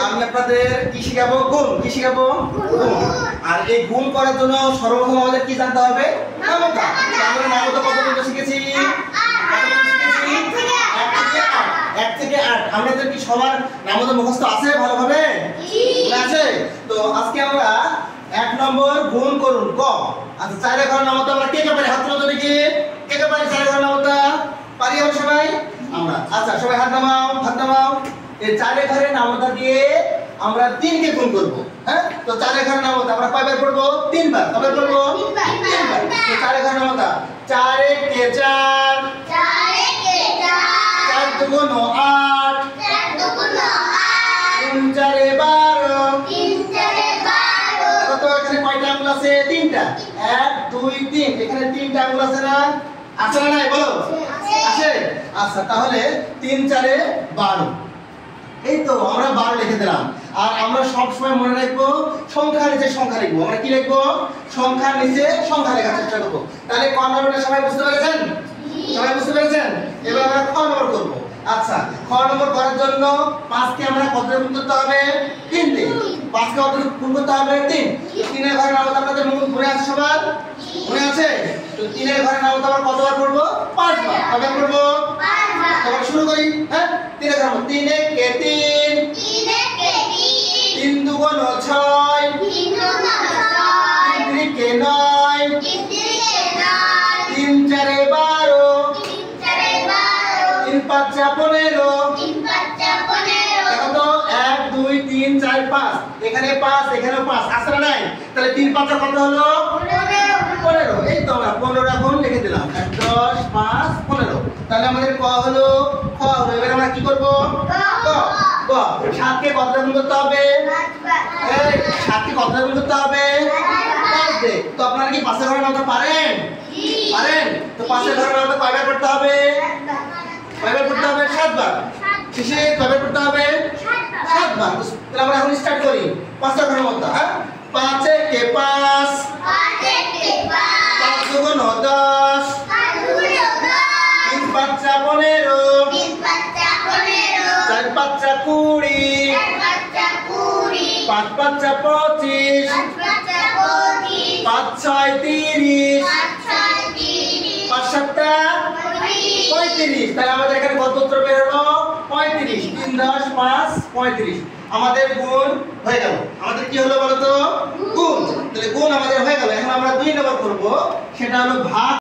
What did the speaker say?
আমি আপনাদের কি শিখাবো? গুণ। কি শিখাবো? গুণ। আর এই গুণ করার জন্য সর্বপ্রথম আমাদের কি জানতে হবে? নামতা। আমরা নামতা কত পর্যন্ত শিখেছি? 1 থেকে 8। আমাদের কি সবার নামতা মুখস্থ আছে ভালোভাবে? আছে। তো আজকে আমরা 1 নম্বর গুণ করুন ক। আচ্ছা 4 এর ঘরের নামতা আমরা কে কে পারি? হাত তুলো তো দেখি। কে কে পারি 4 এর ঘরের নামতা? পারি আমরা সবাই? আমরা। আচ্ছা সবাই হাত নামাও, হাত নামাও। এই 4 এর ঘরের নামতা দিয়ে আমরা 3 কে গুণ করব। হ্যাঁ? তো 4 এর ঘরের নামতা আমরা কয়বার করব? 3 বার। কয়বার করব? 3 বার। তো 4 এর ঘরের নামতা 4 এ কে 4, 4 এ কে 4, 4 দুগুণ 8, 4 দুগুণ 8, 3 4 এ 12, 3 4 এ 12। কত এখানে কয়টা আঙ্গুল আছে? 3টা। 1 2 3 এখানে 3টা আঙ্গুল আছে না? আছে না নাই বলো? আছে। আচ্ছা তাহলে 3 4 এ 12। এই তো আমরা 12 লিখে দিলাম। আর আমরা সব সময় মনে রাখবো সংখ্যার নিচে সংখ্যা লিখবো। আমরা কি লিখবো? সংখ্যার নিচে সংখ্যা লেখার চেষ্টা করব। তাহলে ক নম্বরটা সবাই বুঝতে পেরেছেন? সবাই বুঝতে পেরেছেন? এবার আমরা খ নম্বর করব। আচ্ছা খ নম্বর করার জন্য 5 কে আমরা কত গুণ করতে হবে? 3 দিয়ে। 5 কে কত গুণ করতে হবে? 3। 3 এর ঘরের নামতা আপনাদের মনে আছে সবার? মনে আছে? তো 3 এর ঘরের নামতা আমরা কতবার পড়ব? 5 বার। কয়বার পড়ব? 5 বার। তাহলে শুরু করি। হ্যাঁ 3 এর ঘর 3 এ কে 3, 3 এ কে 3, 3 দুগুণ 6, 3 দুগুণ 6, 3 কে 9, 3 কে 9, 3 4 এ 12, 3 4 এ 12, 3 5 15। 3 5 15। দেখো তো 1 2 3 4 5 এখানে 5 এখানেও 5 আছে না নাই? তাহলে 3 5 কত হলো? 15। এই তো আমরা 15 এখন লিখে দিলাম। 1 10 5 15। তাহলে আমাদের ক হলো, খ হলো। এবার আমরা কি করব? ক। ক 7 কে কত গুণ করতে হবে? 5 বার। এই 7 কে কত গুণ করতে হবে? 5 দিয়ে। তো আপনারা কি 5 এর ঘরের নামতা পারেন? পারেন? তো 5 এর ঘরের নামতা কয়বার করতে হবে? কয়বার করতে হবে? 7 বার। শেষে কয়বার করতে হবে? 7 বার। তাহলে আমরা এখন স্টার্ট করি 5 এর ঘরের নামতা। হ্যাঁ 5 এ কে 5, 5 এ কে 5, 5 দুগুণ 10, 5 দুগুণ 10, 3 5 15, 3 5 15, 4 5 20, 4 5 20, 5 5 25, 5 5 25, 5 6 30, 5 6 30, 5 7 35। তাহলে আমাদের এখানে কত উত্তর বের হলো? 35। 3 10 5 35। আমাদের গুণ হয়ে গেল। আমাদের কি হলো বলো তো? গুণ। তাহলে গুণ আমাদের হয়ে গেল। এখন আমরা 2 নম্বর করব, সেটা হলো ভাগ।